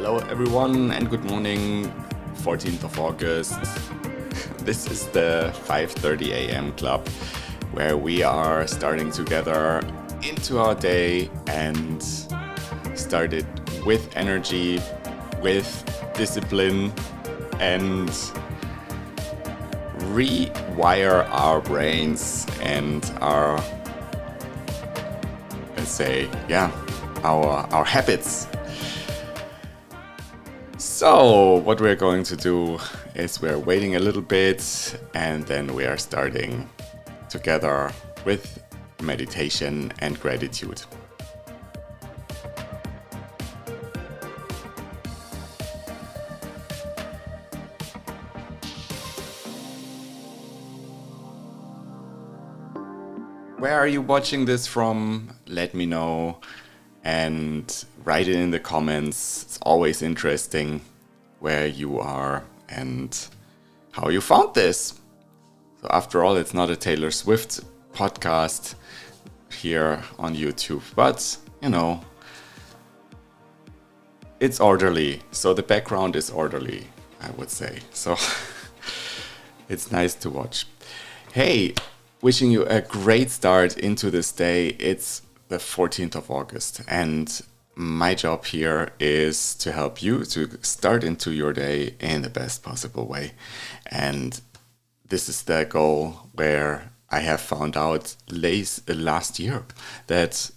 Hello everyone and good morning, 14th of August. This is the 5:30 a.m. club where we are starting together into our day and started with energy, with discipline and rewire our brains and our, let's say, our habits. So what we're going to do is we're waiting a little bit and then we are starting together with meditation and gratitude. Where are you watching this from? Let me know and write it in the comments. It's always interesting where you are and how you found this. So after all, it's not a Taylor Swift podcast here on YouTube, but it's orderly. So the background is orderly, I would say. So it's nice to watch. Hey, wishing you a great start into this day. It's the 14th of August and my job here is to help you to start into your day in the best possible way. And this is the goal where I have found out last year that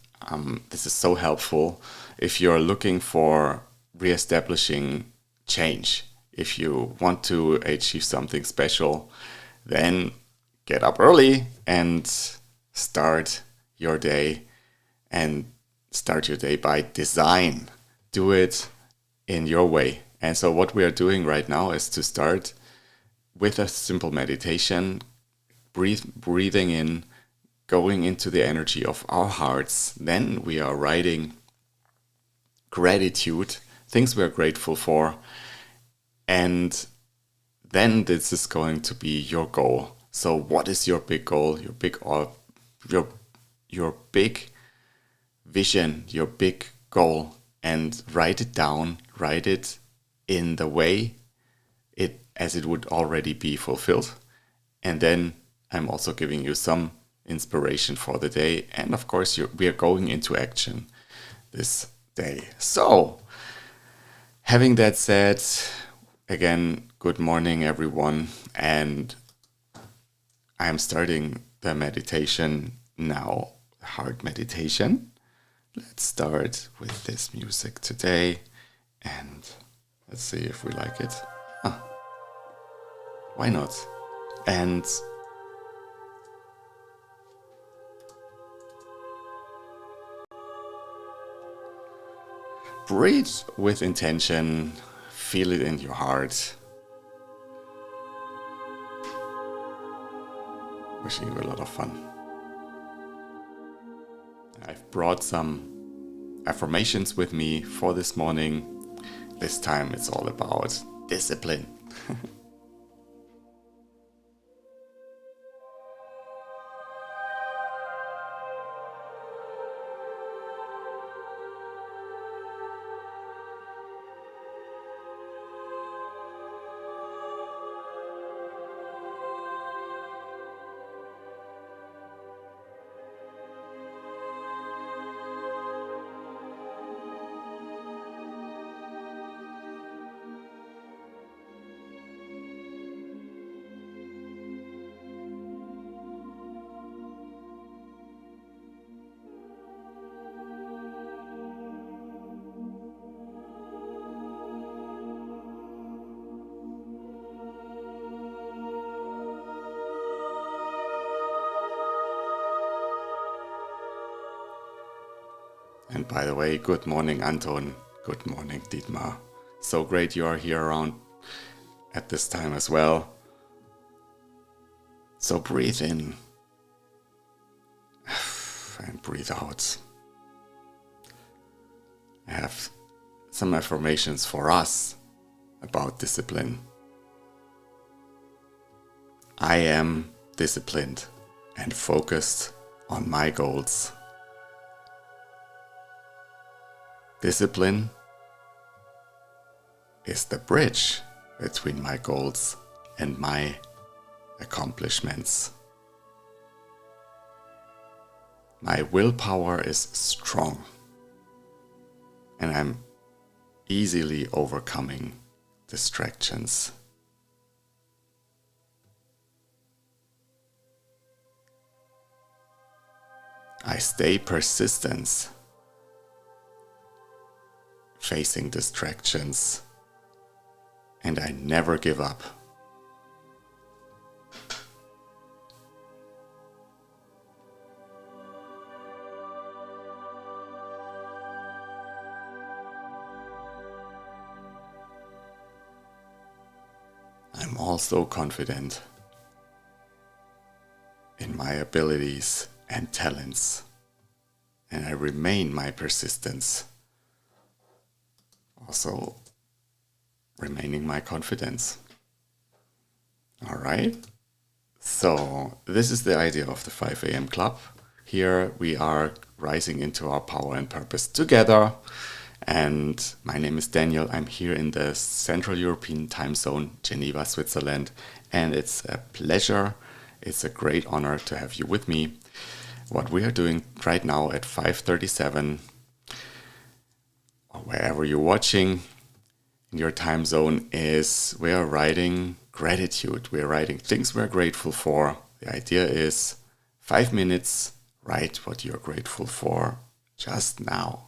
this is so helpful if you're looking for reestablishing change. If you want to achieve something special, then get up early and start your day. And start your day by design. Do it in your way. And so what we are doing right now is to start with a simple meditation, breathing in, going into the energy of our hearts. Then we are writing gratitude, things we are grateful for. And then this is going to be your goal. So what is your big goal, your big vision, your big goal, and write it down, write it in the way as it would already be fulfilled. And then I'm also giving you some inspiration for the day. And of course, we are going into action this day. So having that said, again, good morning, everyone. And I'm starting the meditation now, heart meditation. Let's start with this music today and let's see if we like it. Why not? And breathe with intention, feel it in your heart. Wishing you a lot of fun. I've brought some affirmations with me for this morning. This time it's all about discipline. And by the way, good morning, Anton. Good morning, Dietmar. So great you are here around at this time as well. So breathe in and breathe out. I have some affirmations for us about discipline. I am disciplined and focused on my goals. Discipline is the bridge between my goals and my accomplishments. My willpower is strong, and I'm easily overcoming distractions. I stay persistent, facing distractions, and I never give up. I'm also confident in my abilities and talents, and I remain my persistence, also remaining my confidence. All right, so this is the idea of the 5 a.m. club. Here we are rising into our power and purpose together. And my name is Daniel. I'm here in the Central European time zone, Geneva, Switzerland. And it's a pleasure, it's a great honor to have you with me. What we are doing right now at 5:37, or wherever you're watching in your time zone, is we are writing gratitude. We're writing things we're grateful for. The idea is 5 minutes, write what you're grateful for just now.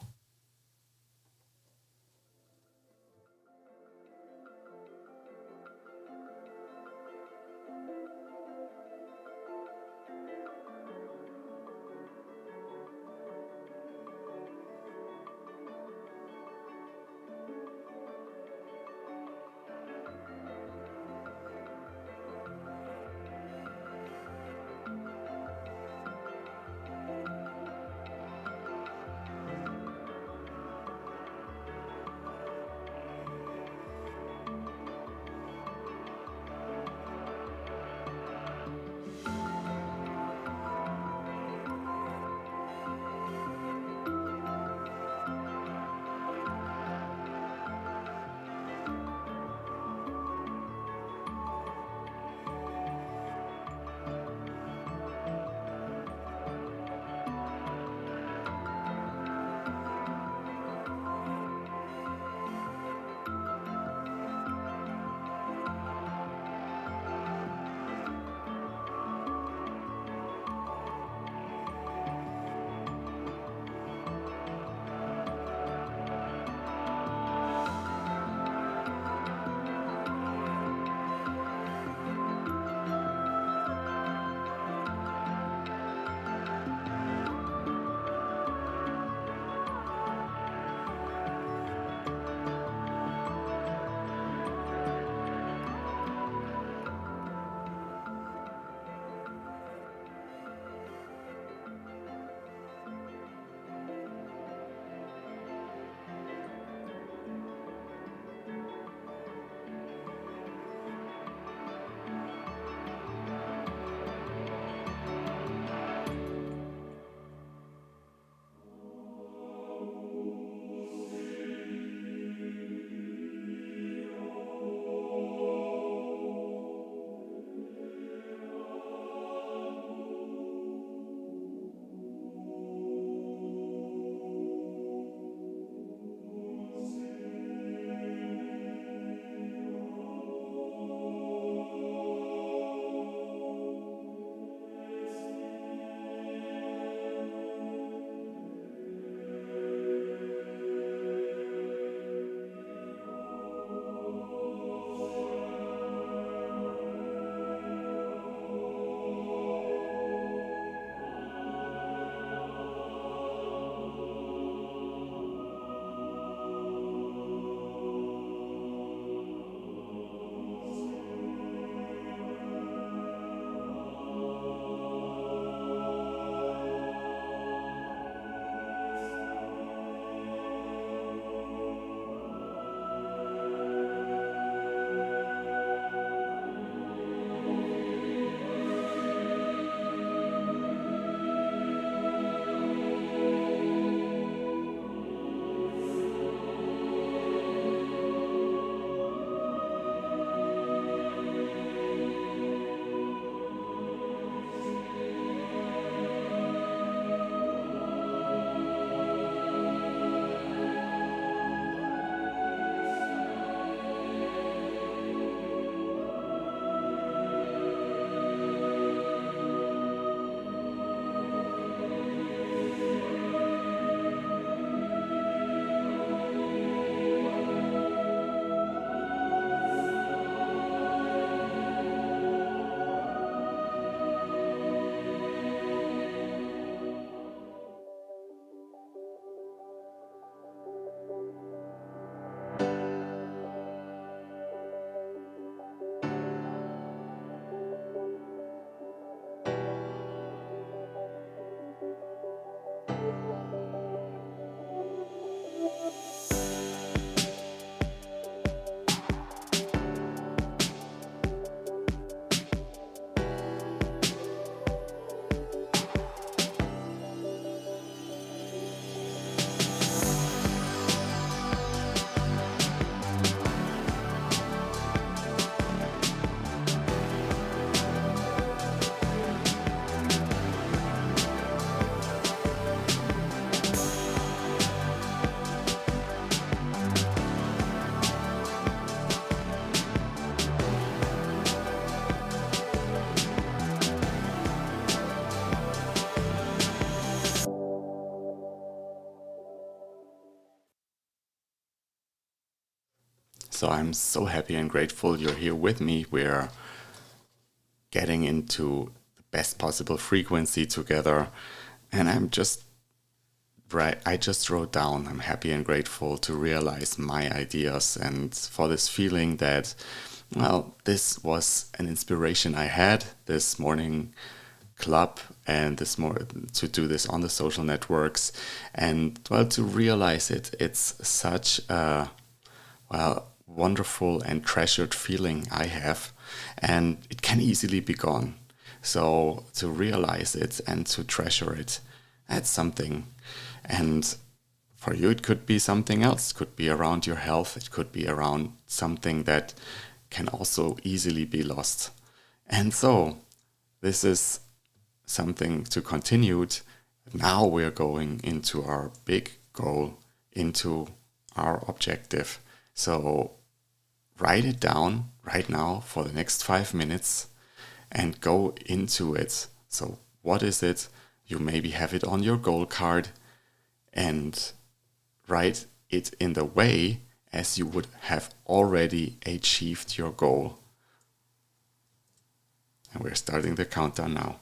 So I'm so happy and grateful you're here with me. We're getting into the best possible frequency together. And I just wrote down, I'm happy and grateful to realize my ideas and for this feeling that, well, this was an inspiration I had this morning club and this more to do this on the social networks and well to realize it's such a well wonderful and treasured feeling I have, and it can easily be gone. So to realize it and to treasure it, that's something. And for you, it could be something else. It could be around your health. It could be around something that can also easily be lost. And so this is something to continue. Now we're going into our big goal, into our objective. So write it down right now for the next 5 minutes and go into it. So what is it? You maybe have it on your goal card and write it in the way as you would have already achieved your goal. And we're starting the countdown now.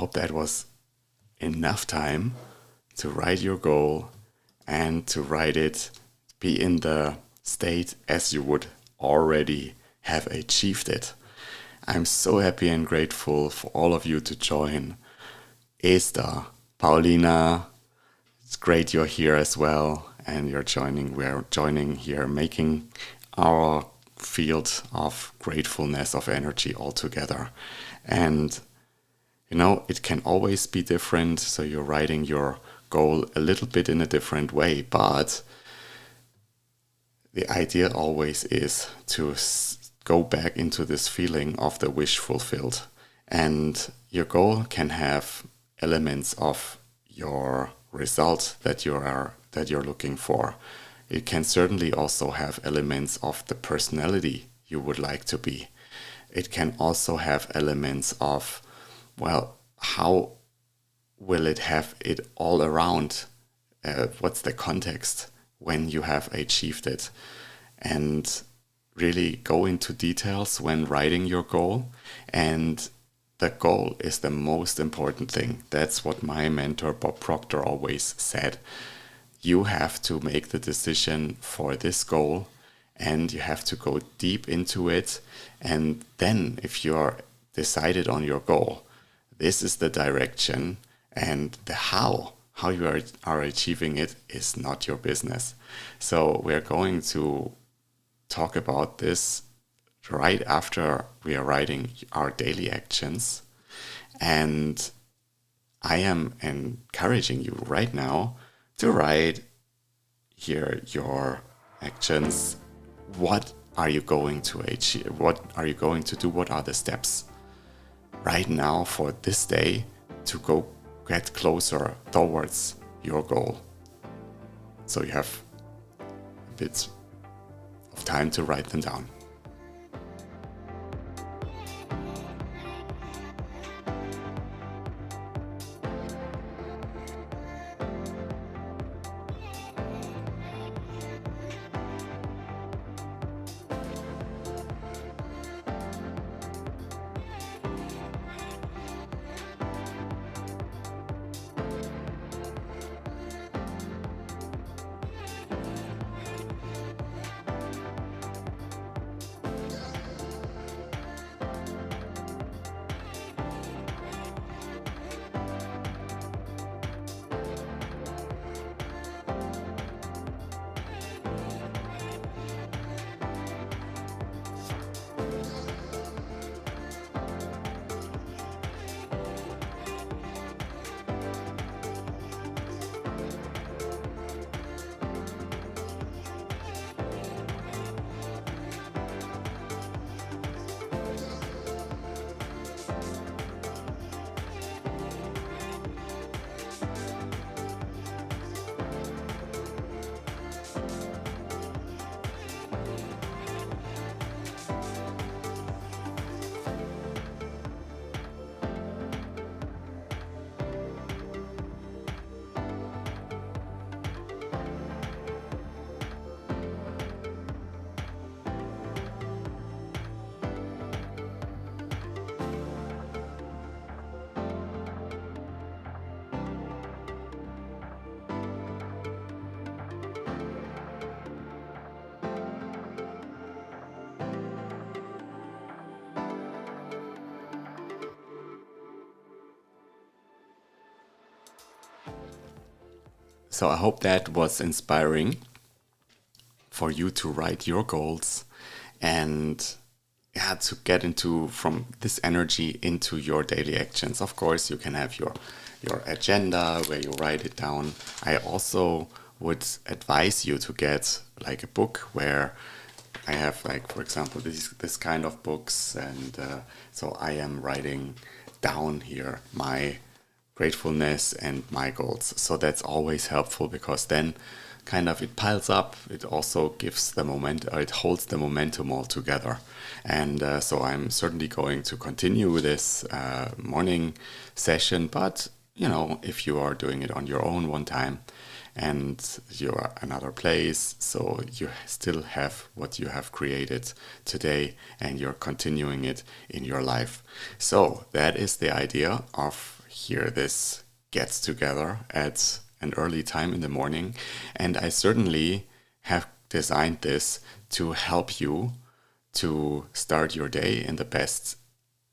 hope that was enough time to write your goal and to write it, be in the state as you would already have achieved it. I'm so happy and grateful for all of you to join. Esther, Paulina, it's great you're here as well, and you're joining. We're joining here, making our field of gratefulness, of energy all together. And it can always be different. So you're writing your goal a little bit in a different way, but the idea always is to go back into this feeling of the wish fulfilled. And your goal can have elements of your result that you're looking for. It can certainly also have elements of the personality you would like to be. It can also have elements of, well, how will it have it all around? What's the context when you have achieved it? And really go into details when writing your goal. And the goal is the most important thing. That's what my mentor Bob Proctor always said. You have to make the decision for this goal, and you have to go deep into it. And then if you're decided on your goal, this is the direction, and the how you are achieving it is not your business. So we're going to talk about this right after we are writing our daily actions. And I am encouraging you right now to write here your actions. What are you going to achieve? What are you going to do? What are the steps right now for this day to go get closer towards your goal? So you have a bit of time to write them down. So I hope that was inspiring for you to write your goals and to get into from this energy into your daily actions. Of course, you can have your agenda where you write it down. I also would advise you to get like a book where I have, like, for example, this kind of books, and so I am writing down here my gratefulness and my goals. So that's always helpful, because then kind of it piles up. It also gives the it holds the momentum all together. And so I'm certainly going to continue this morning session, but if you are doing it on your own one time and you're another place, so you still have what you have created today and you're continuing it in your life. So that is the idea of here this gets together at an early time in the morning. And I certainly have designed this to help you to start your day in the best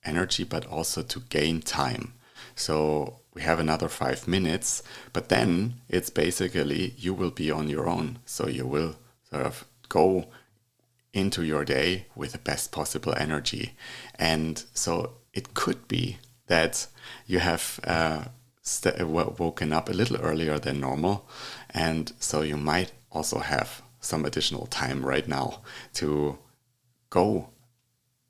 energy, but also to gain time. So we have another 5 minutes, but then it's basically you will be on your own. So you will sort of go into your day with the best possible energy. And so it could be that you have woken up a little earlier than normal. And so you might also have some additional time right now to go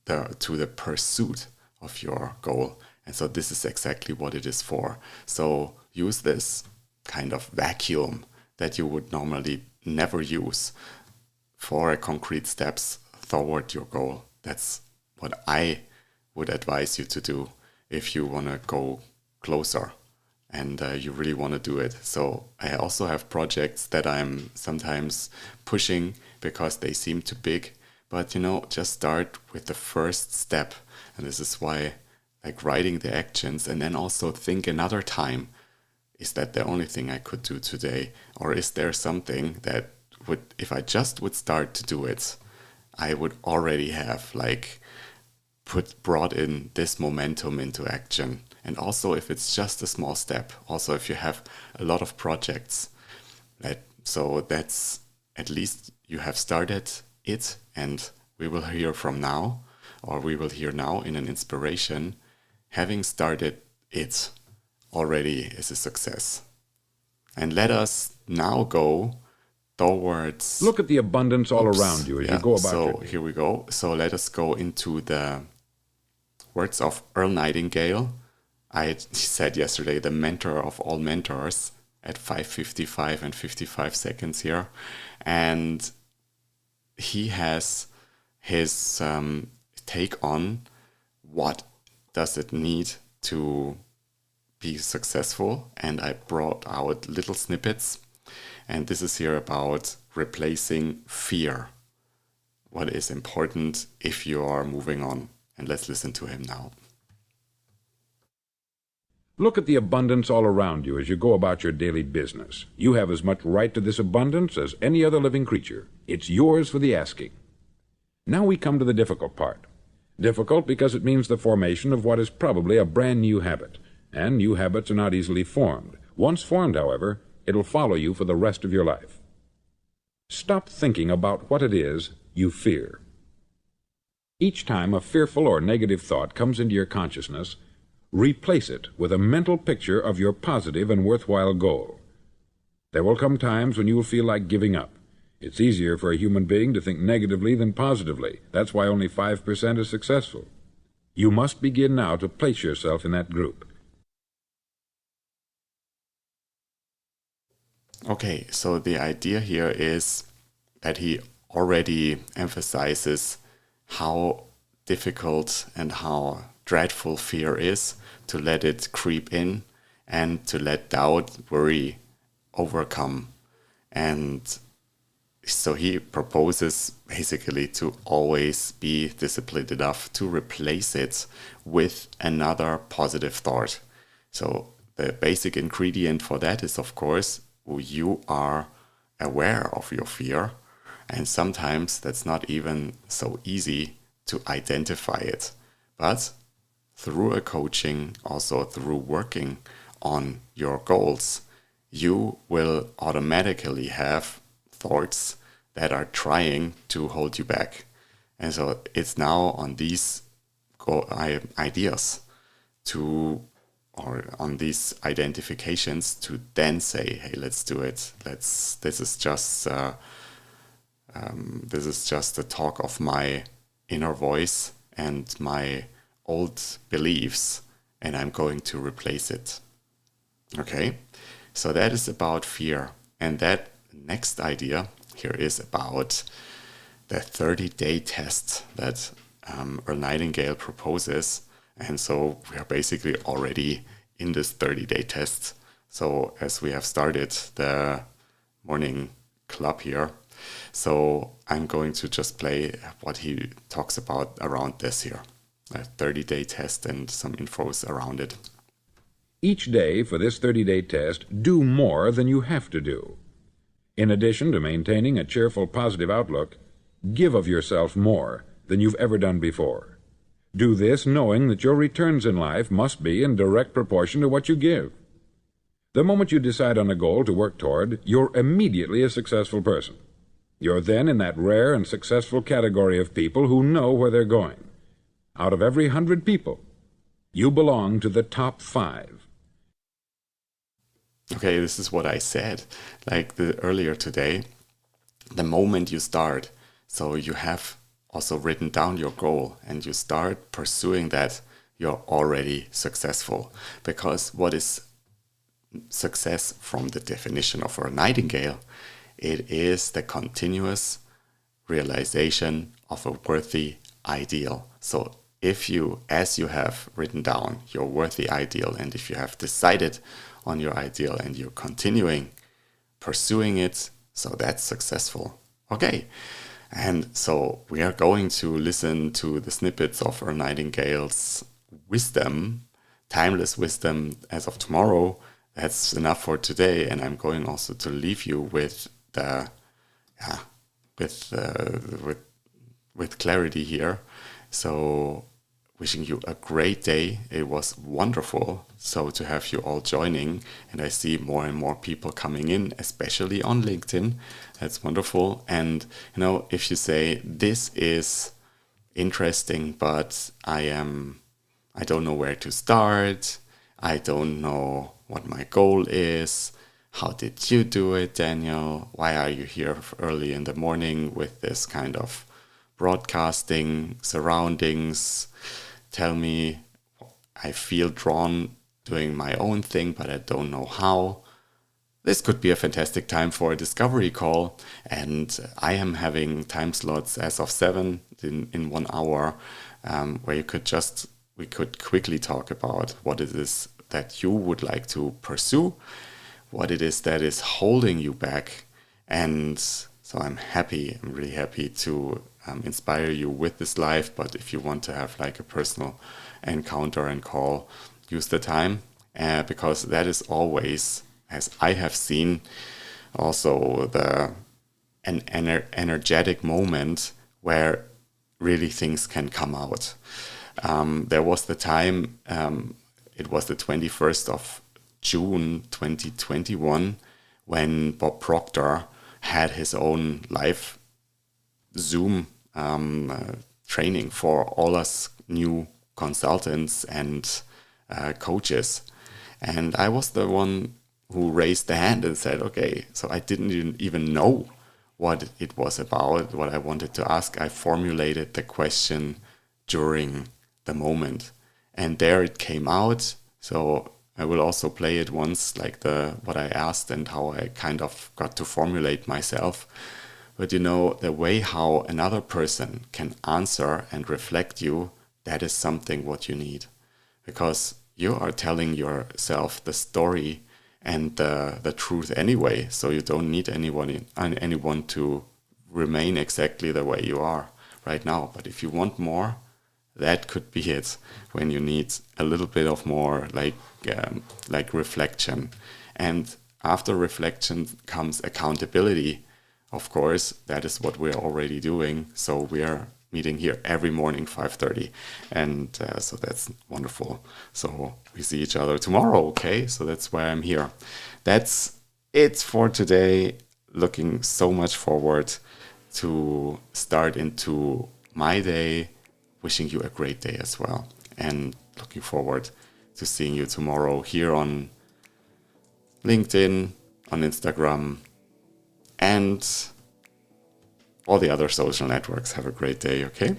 to the pursuit of your goal. And so this is exactly what it is for. So use this kind of vacuum that you would normally never use for concrete steps toward your goal. That's what I would advise you to do if you want to go closer and you really want to do it. So I also have projects that I'm sometimes pushing because they seem too big, but just start with the first step. And this is why, like, writing the actions, and then also think another time, is that the only thing I could do today? Or is there something that would, if I just would start to do it, I would already have brought in this momentum into action. And also if it's just a small step, also if you have a lot of projects, so that's at least you have started it, and we will hear now in an inspiration. Having started it already is a success. And let us now go towards... Look at the abundance all around you as you go about your day. Here we go. So let us go into the words of Earl Nightingale. I said yesterday, the mentor of all mentors, at 5:55 and 55 seconds here. And he has his take on what does it need to be successful. And I brought out little snippets. And this is here about replacing fear. What is important if you are moving on. And let's listen to him now. Look at the abundance all around you as you go about your daily business. You have as much right to this abundance as any other living creature. It's yours for the asking. Now we come to the difficult part. Difficult because it means the formation of what is probably a brand new habit. And new habits are not easily formed. Once formed, however, it'll follow you for the rest of your life. Stop thinking about what it is you fear. Each time a fearful or negative thought comes into your consciousness, replace it with a mental picture of your positive and worthwhile goal. There will come times when you will feel like giving up. It's easier for a human being to think negatively than positively. That's why only 5% is successful. You must begin now to place yourself in that group. Okay, so the idea here is that he already emphasizes how difficult and how dreadful fear is, to let it creep in and to let doubt, worry overcome. And so he proposes basically to always be disciplined enough to replace it with another positive thought. So the basic ingredient for that is, of course, you are aware of your fear. And sometimes that's not even so easy to identify it. But through a coaching, also through working on your goals, you will automatically have thoughts that are trying to hold you back. And so it's now on these ideas or on these identifications to then say, hey, let's do it. This is just the talk of my inner voice and my old beliefs, and I'm going to replace it. Okay, so that is about fear. And that next idea here is about the 30-day test that Earl Nightingale proposes. And so we are basically already in this 30-day test. So as we have started the morning club here, so I'm going to just play what he talks about around this here. A 30-day test and some infos around it. Each day for this 30-day test, do more than you have to do. In addition to maintaining a cheerful, positive outlook, give of yourself more than you've ever done before. Do this knowing that your returns in life must be in direct proportion to what you give. The moment you decide on a goal to work toward, you're immediately a successful person. You're then in that rare and successful category of people who know where they're going. Out of every 100 people, you belong to the top 5. Okay, this is what I said, earlier today. The moment you start, so you have also written down your goal and you start pursuing that, you're already successful. Because what is success from the definition of a nightingale? It is the continuous realization of a worthy ideal. So if you, as you have written down your worthy ideal, and if you have decided on your ideal and you're continuing pursuing it, so that's successful. Okay, and so we are going to listen to the snippets of our nightingale's wisdom, timeless wisdom as of tomorrow. That's enough for today, and I'm going also to leave you with with clarity here. So wishing you a great day. It was wonderful so to have you all joining, and I see more and more people coming in, especially on LinkedIn. That's wonderful. And if you say this is interesting, but I don't know where to start, I don't know what my goal is. How did you do it, Daniel? Why are you here early in the morning with this kind of broadcasting surroundings? Tell me. I feel drawn doing my own thing, but I don't know how. This could be a fantastic time for a discovery call, and I am having time slots as of 7 in 1 hour, where we could quickly talk about what it is that you would like to pursue, what it is that is holding you back. And so I'm really happy to inspire you with this live. But if you want to have like a personal encounter and call, use the time, because that is always, as I have seen, also an energetic moment where really things can come out. There was the time, it was the 21st of June 2021, when Bob Proctor had his own live Zoom training for all us new consultants and coaches. And I was the one who raised the hand and said, okay, so I didn't even know what it was about, what I wanted to ask. I formulated the question during the moment, and there it came out. So I will also play it once, like what I asked and how I kind of got to formulate myself. But the way how another person can answer and reflect you, that is something what you need. Because you are telling yourself the story and the truth anyway. So you don't need anyone to remain exactly the way you are right now. But if you want more, that could be it, when you need a little bit of more like reflection. And after reflection comes accountability. Of course, that is what we're already doing. So we are meeting here every morning, 5:30. And so that's wonderful. So we see each other tomorrow, okay? So that's why I'm here. That's it for today. Looking so much forward to start into my day. Wishing you a great day as well. And looking forward to seeing you tomorrow here on LinkedIn, on Instagram, and all the other social networks. Have a great day, okay?